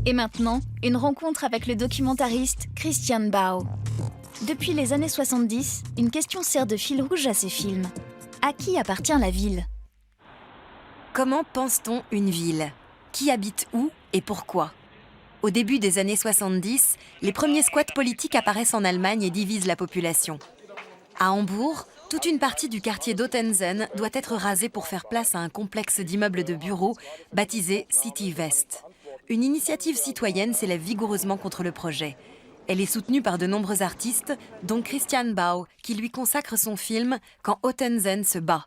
Et maintenant, une rencontre avec le documentariste Christian Bau. Depuis les années 70, une question sert de fil rouge à ses films. À qui appartient la ville ? Comment pense-t-on une ville ? Qui habite où et pourquoi ? Au début des années 70, les premiers squats politiques apparaissent en Allemagne et divisent la population. À Hambourg, toute une partie du quartier d'Ottensen doit être rasée pour faire place à un complexe d'immeubles de bureaux baptisé City West. Une initiative citoyenne s'élève vigoureusement contre le projet. Elle est soutenue par de nombreux artistes, dont Christian Bau, qui lui consacre son film « Quand Ottensen se bat ».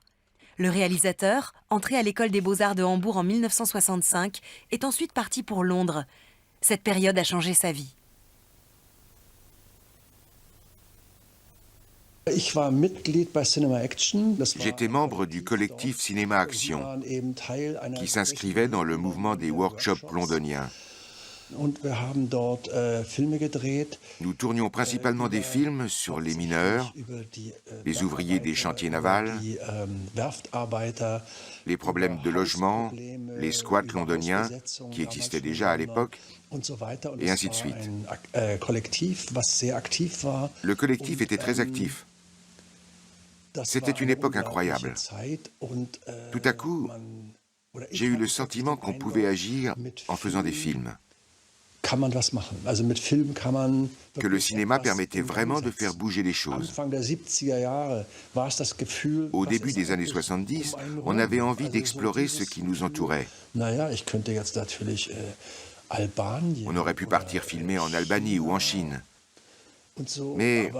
Le réalisateur, entré à l'école des beaux-arts de Hambourg en 1965, est ensuite parti pour Londres. Cette période a changé sa vie. J'étais membre du collectif Cinéma Action, qui s'inscrivait dans le mouvement des workshops londoniens. Nous tournions principalement des films sur les mineurs, les ouvriers des chantiers navals, les problèmes de logement, les squats londoniens, qui existaient déjà à l'époque, et ainsi de suite. Le collectif était très actif. C'était une époque incroyable. Tout à coup, j'ai eu le sentiment qu'on pouvait agir en faisant des films. Que le cinéma permettait vraiment de faire bouger les choses. Au début des années 70, on avait envie d'explorer ce qui nous entourait. On aurait pu partir filmer en Albanie ou en Chine. Mais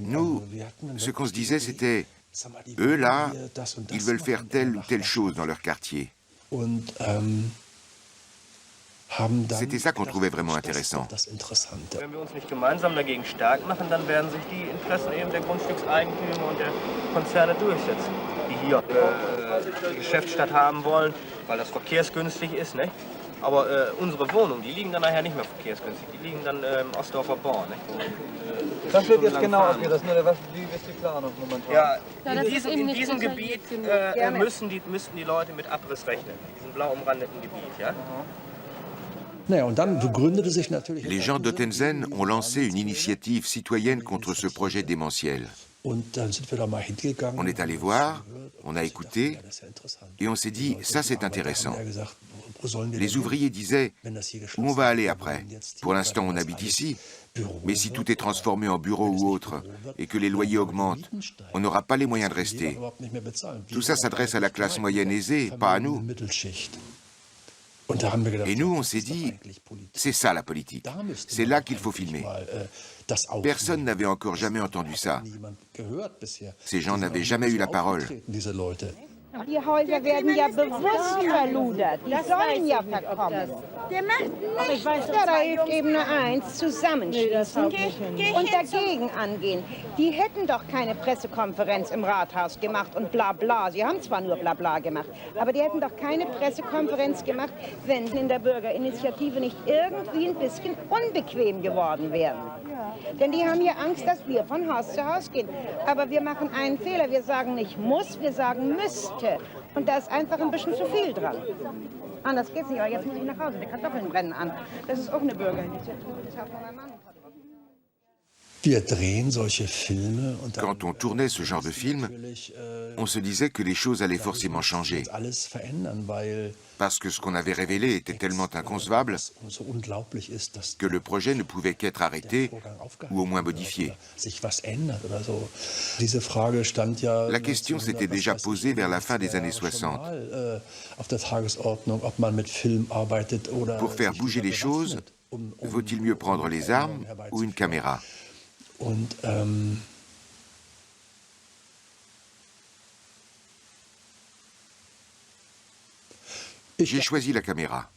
nous, ce qu'on se disait, c'était « Eux, là, ils veulent faire telle ou telle chose dans leur quartier. » C'était ça qu'on trouvait vraiment intéressant. Wenn wir uns nicht gemeinsam dagegen stark machen, dann werden sich die Interessen eben der Grundstückseigentümer und der Konzerne durchsetzen, die hier die Geschäftsstadt haben wollen, weil das verkehrsgünstig ist, ne? Aber unsere Wohnungen, die liegen dann nachher nicht mehr verkehrsgünstig, die liegen dann im Ostdorfer Bau, ne? Was wird jetzt genau abgerissen, oder wie ist die Planung momentan? Ja, in diesem Gebiet müssten die Leute mit Abriss rechnen, in diesem blau umrandeten Gebiet, ja? Les gens d'Ottensen ont lancé une initiative citoyenne contre ce projet démentiel. On est allé voir, on a écouté, et on s'est dit, ça c'est intéressant. Les ouvriers disaient, où on va aller après? Pour l'instant on habite ici, mais si tout est transformé en bureau ou autre, et que les loyers augmentent, on n'aura pas les moyens de rester. Tout ça s'adresse à la classe moyenne aisée, pas à nous. Et nous, on s'est dit, c'est ça la politique, c'est là qu'il faut filmer. Personne n'avait encore jamais entendu ça. Ces gens n'avaient jamais eu la parole. Die Häuser werden ja bewusst verludert. Die sollen ja verkommen. Ja, da hilft eben nur eins, zusammenschließen und dagegen angehen. Die hätten doch keine Pressekonferenz im Rathaus gemacht und bla bla. Sie haben zwar nur bla bla gemacht, aber die hätten doch keine Pressekonferenz gemacht, wenn in der Bürgerinitiative nicht irgendwie ein bisschen unbequem geworden wären. Denn die haben ja Angst, dass wir von Haus zu Haus gehen. Aber wir machen einen Fehler. Wir sagen nicht muss, wir sagen müsste. Und da ist einfach ein bisschen zu viel dran. Anders geht's nicht. Aber jetzt muss ich nach Hause. Die Kartoffeln brennen an. Das ist auch eine Bürgerinitiative. Das hat von meinem Mann. Quand on tournait ce genre de film, on se disait que les choses allaient forcément changer. Parce que ce qu'on avait révélé était tellement inconcevable que le projet ne pouvait qu'être arrêté ou au moins modifié. La question s'était déjà posée vers la fin des années 60. Pour faire bouger les choses, vaut-il mieux prendre les armes ou une caméra ? J'ai choisi la caméra.